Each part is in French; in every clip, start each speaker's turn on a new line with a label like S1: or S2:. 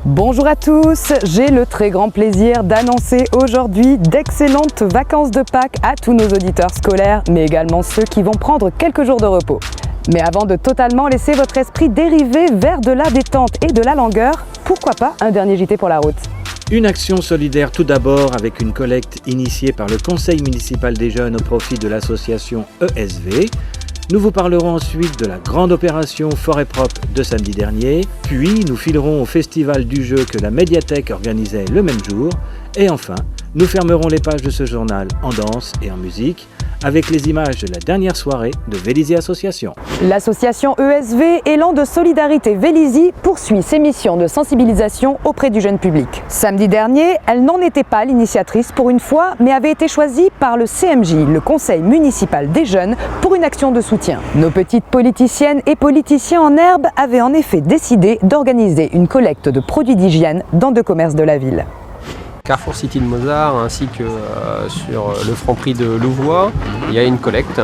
S1: Bonjour à tous, j'ai le très grand plaisir d'annoncer aujourd'hui d'excellentes vacances de Pâques à tous nos auditeurs scolaires, mais également ceux qui vont prendre quelques jours de repos. Mais avant de totalement laisser votre esprit dériver vers de la détente et de la langueur, pourquoi pas un dernier JT pour la route?
S2: Une action solidaire tout d'abord avec une collecte initiée par le Conseil municipal des jeunes au profit de l'association ESV. Nous vous parlerons ensuite de la grande opération Forêt propre de samedi dernier, puis nous filerons au festival du jeu que la médiathèque organisait le même jour, et enfin, nous fermerons les pages de ce journal en danse et en musique, avec les images de la dernière soirée de Vélizy Association.
S1: L'association ESV, Élan de Solidarité Vélizy, poursuit ses missions de sensibilisation auprès du jeune public. Samedi dernier, elle n'en était pas l'initiatrice pour une fois, mais avait été choisie par le CMJ, le Conseil municipal des jeunes, pour une action de soutien. Nos petites politiciennes et politiciens en herbe avaient en effet décidé d'organiser une collecte de produits d'hygiène dans 2 commerces de la ville.
S3: Carrefour City de Mozart ainsi que sur le Franprix de Louvois, il y a une collecte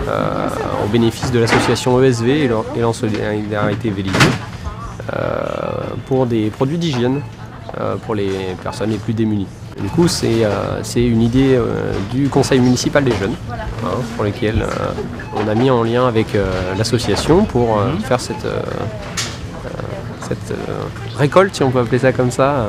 S3: au bénéfice de l'association ESV, Élan Solidarité Vélizy, pour des produits d'hygiène pour les personnes les plus démunies. Du coup, c'est une idée du conseil municipal des jeunes, pour lequel on a mis en lien avec l'association pour faire cette récolte, si on peut appeler ça comme ça,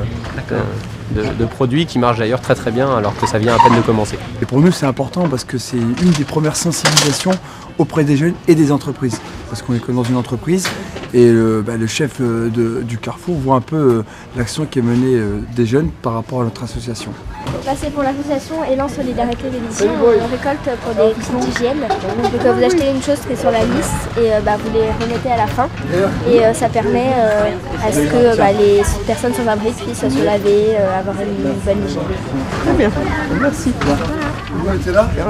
S3: de produits qui marchent d'ailleurs très très bien alors que ça vient à peine de commencer.
S4: Et pour nous c'est important parce que c'est une des premières sensibilisations auprès des jeunes et des entreprises. Parce qu'on est comme dans une entreprise et le chef du Carrefour voit un peu l'action qui est menée des jeunes par rapport à notre association.
S5: C'est pour l'association Élan Solidarité Vélizy, on récolte pour des kits d'hygiène. Donc vous achetez une chose qui est sur la liste et vous les remettez à la fin. Et ça permet à ce que les personnes sans abri puissent se laver, avoir une bonne hygiène.
S6: Très bien, merci.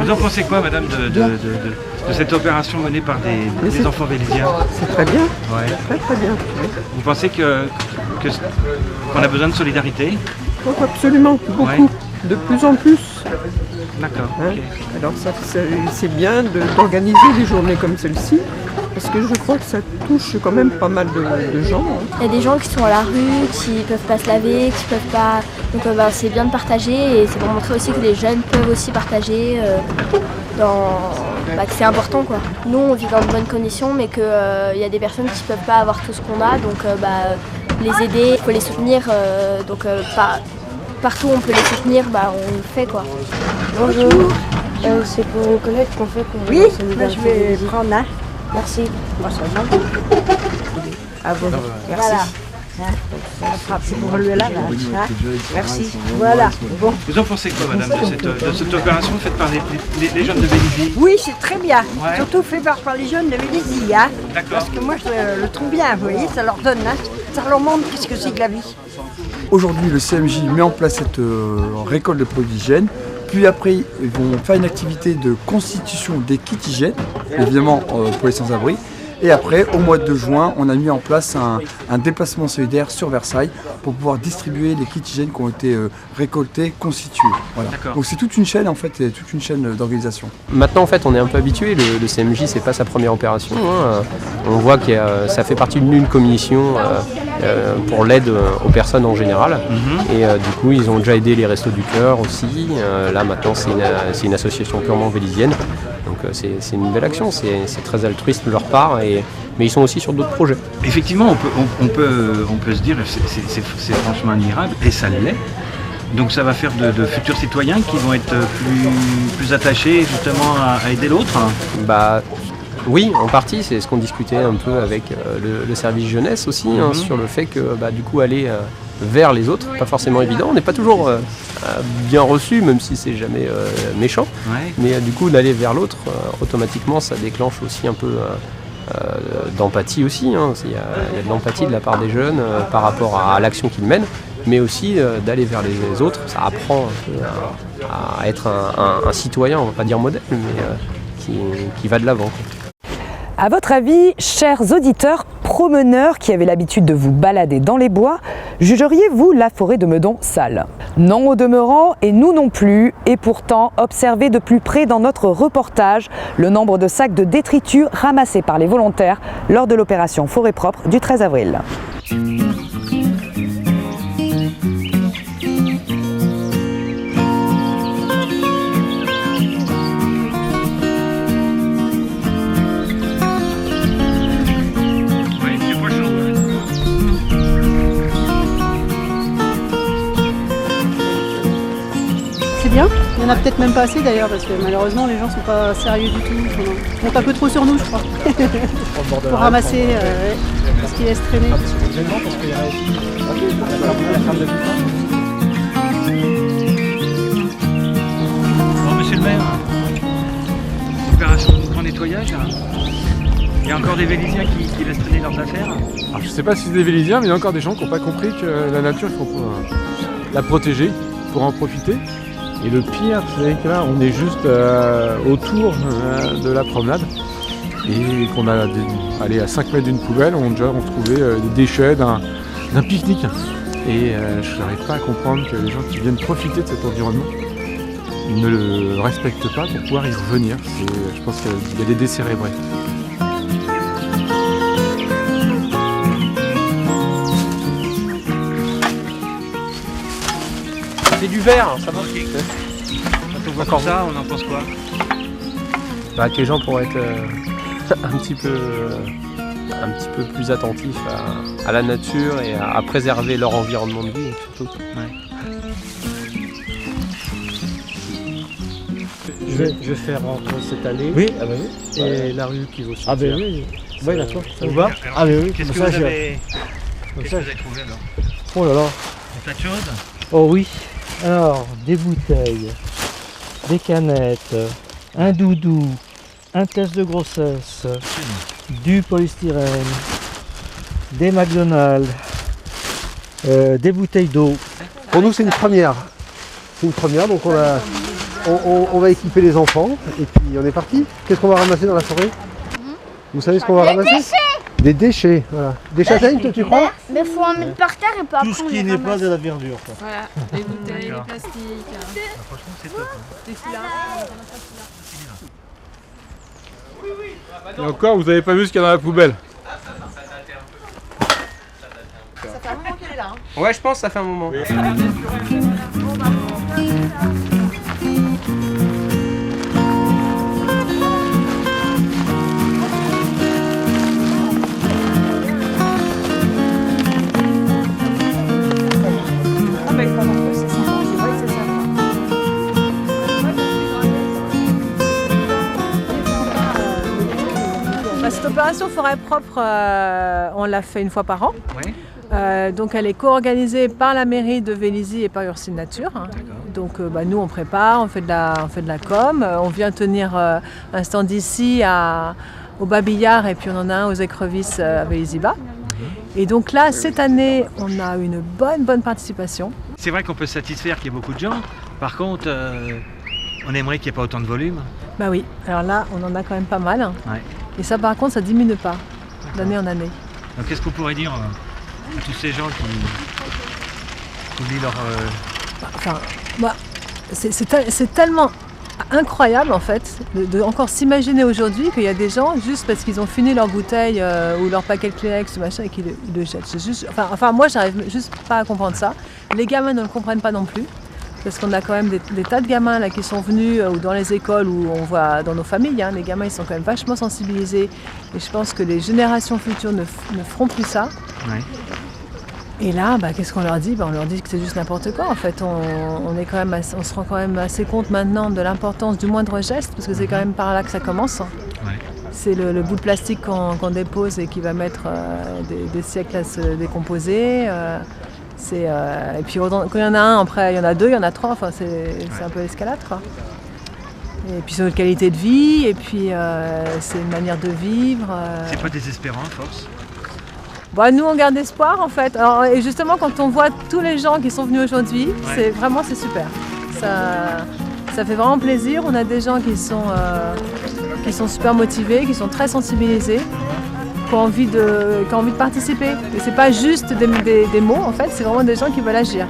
S2: Vous en pensez quoi, madame, de cette opération menée par des enfants véliziens?
S6: C'est très bien,
S2: Ouais.
S6: très bien.
S2: Vous pensez qu'on a besoin de solidarité?
S6: Oh, absolument, beaucoup,
S2: Ouais.
S6: de plus en plus.
S2: D'accord.
S6: Hein.
S2: Ok.
S6: Alors c'est bien d'organiser des journées comme celle-ci, parce que je crois que ça touche quand même pas mal de gens.
S5: Il y a des gens qui sont à la rue, qui ne peuvent pas se laver, qui peuvent pas. Donc c'est bien de partager et c'est pour montrer aussi que les jeunes peuvent aussi partager. Que c'est important quoi. Nous on vit dans de bonnes conditions mais qu'il y a des personnes qui ne peuvent pas avoir tout ce qu'on a donc les aider, il faut les soutenir partout où on peut les soutenir, on le fait quoi.
S7: Bonjour, c'est pour une collecte qu'on fait pour
S8: oui, je vais prendre un.
S7: Merci.
S8: Ah bon, merci.
S7: Voilà.
S8: C'est pour lui là. Merci. Voilà. Bon.
S2: Vous en pensez quoi, madame, de cette opération faite par les jeunes de Vélizy?
S8: Oui, c'est très bien.
S2: Ouais.
S8: Surtout fait par les jeunes de Vélizy. Hein.
S2: D'accord.
S8: Parce que moi, je le trouve bien, vous voyez, ça leur donne. Ça leur montre qu'est-ce que c'est que la vie.
S4: Aujourd'hui le CMJ met en place cette récolte de produits d'hygiène. Puis après, ils vont faire une activité de constitution des kits hygiène, évidemment pour les sans-abri. Et après, au mois de juin, on a mis en place un déplacement solidaire sur Versailles pour pouvoir distribuer les kits hygiène qui ont été récoltés, constitués. Voilà. Donc c'est toute une chaîne en fait, toute une chaîne d'organisation.
S3: Maintenant en fait on est un peu habitué, le CMJ c'est pas sa première opération. On voit que ça fait partie d'une commission pour l'aide aux personnes en général. Et du coup ils ont déjà aidé les Restos du Cœur aussi. Là maintenant c'est une association purement vélizienne. Donc c'est une belle action, c'est très altruiste de leur part, mais ils sont aussi sur d'autres projets.
S2: Effectivement, on peut se dire c'est franchement admirable, et ça l'est. Donc ça va faire de futurs citoyens qui vont être plus attachés justement à aider l'autre.
S3: Oui, en partie, c'est ce qu'on discutait un peu avec le service jeunesse aussi, sur le fait que du coup aller vers les autres, pas forcément évident, on n'est pas toujours bien reçu, même si c'est jamais méchant, mais du coup d'aller vers l'autre, automatiquement ça déclenche aussi un peu d'empathie aussi, il y a de l'empathie de la part des jeunes par rapport à l'action qu'ils mènent, mais aussi d'aller vers les autres, ça apprend un peu à être un citoyen, on va pas dire modèle, mais qui va de l'avant.
S1: À votre avis, chers auditeurs promeneurs qui avez l'habitude de vous balader dans les bois, jugeriez-vous la forêt de Meudon sale? Non au demeurant, et nous non plus, et pourtant, observez de plus près dans notre reportage le nombre de sacs de détritus ramassés par les volontaires lors de l'opération Forêt propre du 13 avril.
S9: Il n'y en a peut-être même pas assez d'ailleurs, parce que malheureusement les gens sont pas sérieux du tout. Ils comptent un peu trop sur nous, je crois. Pour ramasser ce qui laisse traîner.
S2: Bon, monsieur le maire, opération de grand nettoyage. Il y a encore des Vélisiens qui laissent traîner leurs affaires.
S10: Alors, je sais pas si c'est des Vélisiens, mais il y a encore des gens qui n'ont pas compris que la nature, il faut la protéger pour en profiter. Et le pire, c'est que là, on est juste autour de la promenade et qu'on a allé à 5 mètres d'une poubelle, on a déjà retrouvé des déchets d'un pique-nique. Et je n'arrive pas à comprendre que les gens qui viennent profiter de cet environnement ne le respectent pas pour pouvoir y revenir. Je pense qu'il y a des décérébrés.
S3: C'est du verre, ça va.
S2: Quand on voit comme ça, on en pense quoi?
S3: Bah, que les gens pourraient être un petit peu plus attentifs à la nature et à préserver leur environnement de vie surtout.
S11: Je vais faire entre cette allée et la rue qui vaut sur.
S12: Ah ben oui, d'accord, ça vous va? Ah ben oui,
S2: Qu'est-ce que vous avez trouvé alors?
S12: Oh là là.
S2: Des tas de choses?
S12: Oh oui, alors des bouteilles, des canettes, un doudou, un test de grossesse, du polystyrène, des McDonald's, des bouteilles d'eau.
S13: Pour nous c'est une première. C'est une première, donc on va équiper les enfants et puis on est parti. Qu'est-ce qu'on va ramasser dans la forêt? Vous savez ce qu'on va ramasser? Des déchets, voilà. Des châtaignes, toi, tu crois?
S5: Mais faut en mettre par terre et pas après.
S12: Tout ce qui n'est pas de la verdure. Quoi.
S14: Voilà, les bouteilles, les plastiques.
S2: Franchement, c'est top.
S14: Des foulards.
S10: Et encore, vous n'avez pas vu ce qu'il y a dans la poubelle.
S8: Ça fait un moment qu'elle est là.
S3: Ouais, je pense que ça fait un moment.
S6: Cette opération forêt propre, on l'a fait une fois par an.
S2: Ouais.
S6: Donc elle est co-organisée par la mairie de Vélizy et par Ursine Nature. Donc nous on prépare, on fait de la com, on vient tenir un stand ici au Babillard et puis on en a un aux Écrevisses à Vélizy-Bas. Et donc là, cette année, on a une bonne participation.
S2: C'est vrai qu'on peut se satisfaire qu'il y ait beaucoup de gens. Par contre, on aimerait qu'il n'y ait pas autant de volume.
S6: Bah oui, alors là, on en a quand même pas mal.
S2: Ouais.
S6: Et ça, par contre, ça diminue pas d'année en année.
S2: Donc qu'est-ce qu'on pourrait dire à tous ces gens qui oublient leur...
S6: C'est tellement incroyable en fait de encore s'imaginer aujourd'hui qu'il y a des gens juste parce qu'ils ont fini leur bouteille ou leur paquet de Kleenex ou machin et qu'ils le jettent. C'est juste, moi j'arrive juste pas à comprendre ça. Les gamins ne le comprennent pas non plus parce qu'on a quand même des tas de gamins là qui sont venus ou dans les écoles ou on voit dans nos familles, les gamins ils sont quand même vachement sensibilisés et je pense que les générations futures ne feront plus ça.
S2: Ouais.
S6: Et là, qu'est-ce qu'on leur dit? On leur dit que c'est juste n'importe quoi. En fait, on se rend quand même assez compte maintenant de l'importance du moindre geste, parce que c'est quand même par là que ça commence.
S2: Ouais.
S6: C'est le bout de plastique qu'on dépose et qui va mettre des siècles à se décomposer. Et puis quand il y en a un, après il y en a deux, il y en a trois. Enfin, c'est un peu l'escalade, quoi. Et puis c'est notre qualité de vie, et puis c'est une manière de vivre.
S2: C'est pas désespérant, à force?
S6: Nous on garde espoir en fait. Alors, et justement quand on voit tous les gens qui sont venus aujourd'hui, c'est super. Ça fait vraiment plaisir. On a des gens qui sont super motivés, qui sont très sensibilisés, qui ont envie de participer. Et c'est pas juste des mots en fait, c'est vraiment des gens qui veulent agir.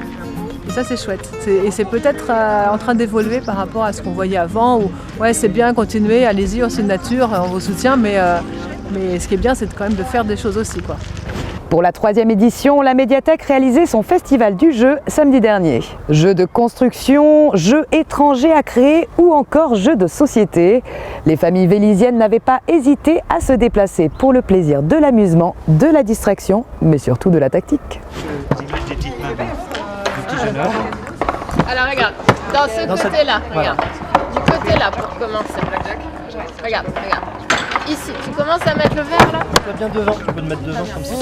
S6: Et ça c'est chouette. Et c'est peut-être en train d'évoluer par rapport à ce qu'on voyait avant où c'est bien, continuer, allez-y, c'est une nature, on vous soutient, mais ce qui est bien c'est quand même de faire des choses aussi, quoi.
S1: Pour la 3e édition, la médiathèque réalisait son festival du jeu samedi dernier. Jeux de construction, jeux étrangers à créer ou encore jeux de société. Les familles véliziennes n'avaient pas hésité à se déplacer pour le plaisir de l'amusement, de la distraction, mais surtout de la tactique.
S2: Des petites mains, des petits jeunes hommes.
S14: Alors regarde, dans ce côté-là,
S12: Voilà.
S14: regarde. Du côté là pour commencer. Regarde. Ici, tu commences à mettre le verre là.
S12: Tu vas bien devant, tu peux te mettre devant comme ça.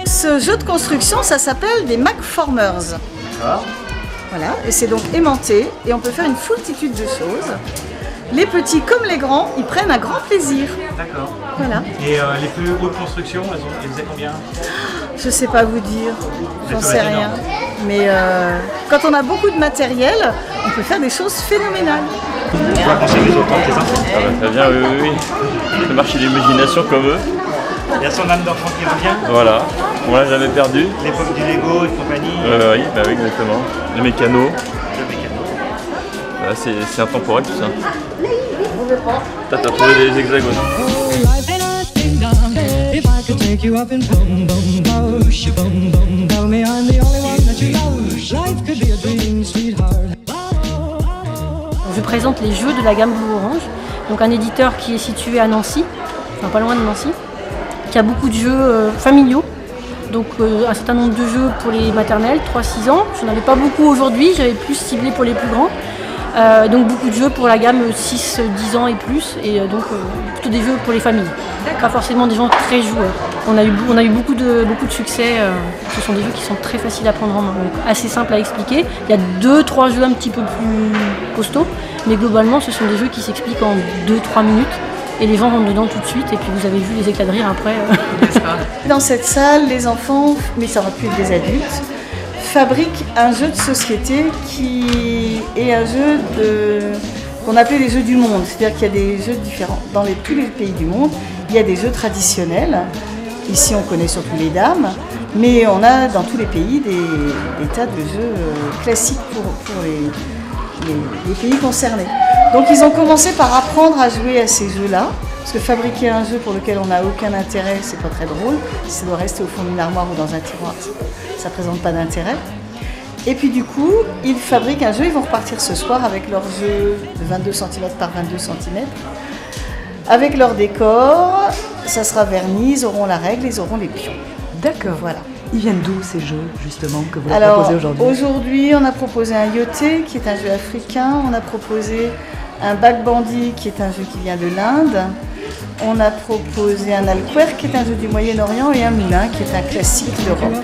S9: Ce jeu de construction, ça s'appelle des MacFormers. Voilà, et c'est donc aimanté et on peut faire une foultitude de choses. Les petits comme les grands, ils prennent un grand plaisir.
S2: D'accord.
S9: Voilà.
S2: Et les plus hautes constructions, elles faisaient combien?
S9: Je sais pas vous dire, j'en
S2: Ça
S9: sais
S2: doit être
S9: rien.
S2: énorme.
S9: Mais quand on a beaucoup de matériel, on peut faire des choses phénoménales.
S2: Tu vas conseiller les autres, tes enfants?
S15: Très bien, oui. Ça marche l'imagination comme eux.
S2: Il y a son âme d'enfant qui revient.
S15: Voilà, on l'a jamais perdu.
S2: L'époque du Lego et compagnie.
S15: Oui, bah oui, exactement. Les mécanos. C'est intemporel tout ça. T'as trouvé des hexagones.
S16: Je présente les jeux de la gamme Blue Orange, donc un éditeur qui est situé à Nancy, enfin pas loin de Nancy, qui a beaucoup de jeux familiaux, donc un certain nombre de jeux pour les maternelles, 3-6 ans. Je n'en avais pas beaucoup aujourd'hui, j'avais plus ciblé pour les plus grands. Donc beaucoup de jeux pour la gamme 6-10 ans et plus, et donc plutôt des jeux pour les familles, pas forcément des gens très joueurs. On a eu beaucoup de succès, ce sont des jeux qui sont très faciles à prendre en main, donc assez simples à expliquer. Il y a 2-3 jeux un petit peu plus costauds, mais globalement ce sont des jeux qui s'expliquent en 2-3 minutes. Et les gens rentrent dedans tout de suite, et puis vous avez vu les éclats de rire après.
S9: Dans cette salle, les enfants, mais ça aurait pu être des adultes, fabriquent un jeu de société qui est un jeu qu'on appelait les jeux du monde. C'est-à-dire qu'il y a des jeux différents. Dans tous les pays du monde, il y a des jeux traditionnels. Ici, on connaît surtout les dames, mais on a dans tous les pays des tas de jeux classiques pour les pays concernés. Donc ils ont commencé par apprendre à jouer à ces jeux-là, parce que fabriquer un jeu pour lequel on n'a aucun intérêt, c'est pas très drôle. Ça doit rester au fond d'une armoire ou dans un tiroir, ça présente pas d'intérêt. Et puis du coup, ils fabriquent un jeu, ils vont repartir ce soir avec leur jeu de 22 cm par 22 cm, avec leur décor, ça sera verni, ils auront la règle, ils auront les pions.
S1: D'accord.
S9: Voilà.
S1: Ils viennent d'où ces jeux, justement, que vous
S9: Alors,
S1: proposez aujourd'hui?
S9: Aujourd'hui, on a proposé un yoté, qui est un jeu africain. On a proposé un backbandy, qui est un jeu qui vient de l'Inde. On a proposé un alquer, qui est un jeu du Moyen-Orient, et un moulin, qui est un classique d'Europe.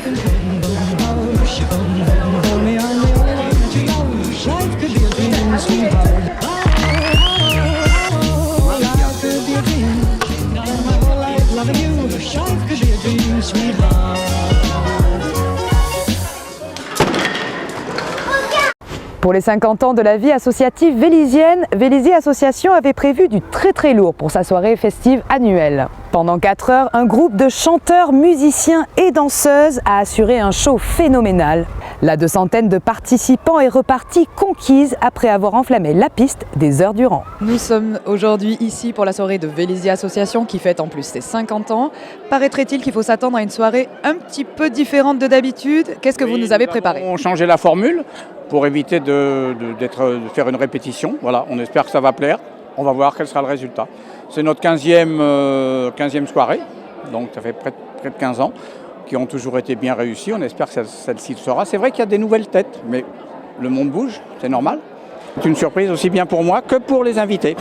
S1: Pour les 50 ans de la vie associative vélisienne, Vélizy Association avait prévu du très lourd pour sa soirée festive annuelle. Pendant 4 heures, un groupe de chanteurs, musiciens et danseuses a assuré un show phénoménal. La 200aine de participants est repartie conquise après avoir enflammé la piste des heures durant.
S17: Nous sommes aujourd'hui ici pour la soirée de Vélizy Association qui fête en plus ses 50 ans. Paraîtrait-il qu'il faut s'attendre à une soirée un petit peu différente de d'habitude. Qu'est-ce que vous nous avez préparé?
S18: On a changé la formule pour éviter de faire une répétition. Voilà, on espère que ça va plaire. On va voir quel sera le résultat. C'est notre 15e soirée, donc ça fait près de 15 ans, qui ont toujours été bien réussies. On espère que celle-ci le sera. C'est vrai qu'il y a des nouvelles têtes, mais le monde bouge, c'est normal. C'est une surprise aussi bien pour moi que pour les invités.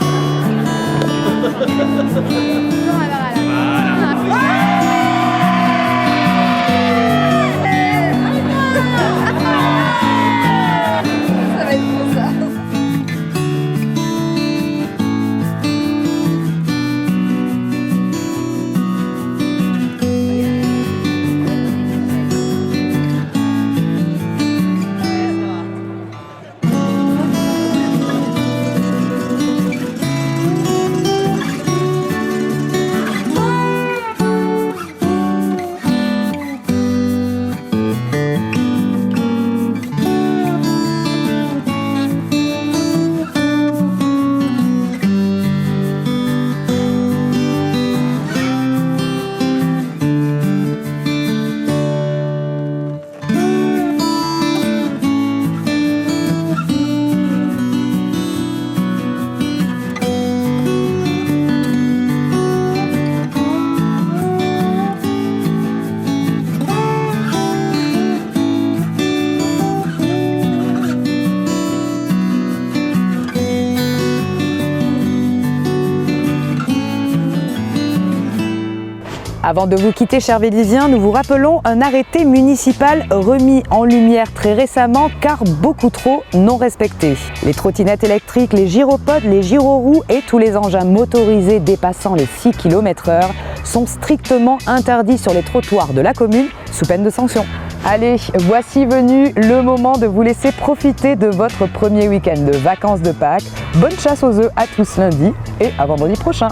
S1: Avant de vous quitter, chers Vélisiens, nous vous rappelons un arrêté municipal remis en lumière très récemment car beaucoup trop non respecté. Les trottinettes électriques, les gyropodes, les gyroroues et tous les engins motorisés dépassant les 6 km/h sont strictement interdits sur les trottoirs de la commune sous peine de sanction. Allez, voici venu le moment de vous laisser profiter de votre premier week-end de vacances de Pâques. Bonne chasse aux œufs à tous lundi et à vendredi prochain.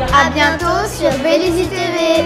S5: À bientôt sur Vélizy TV.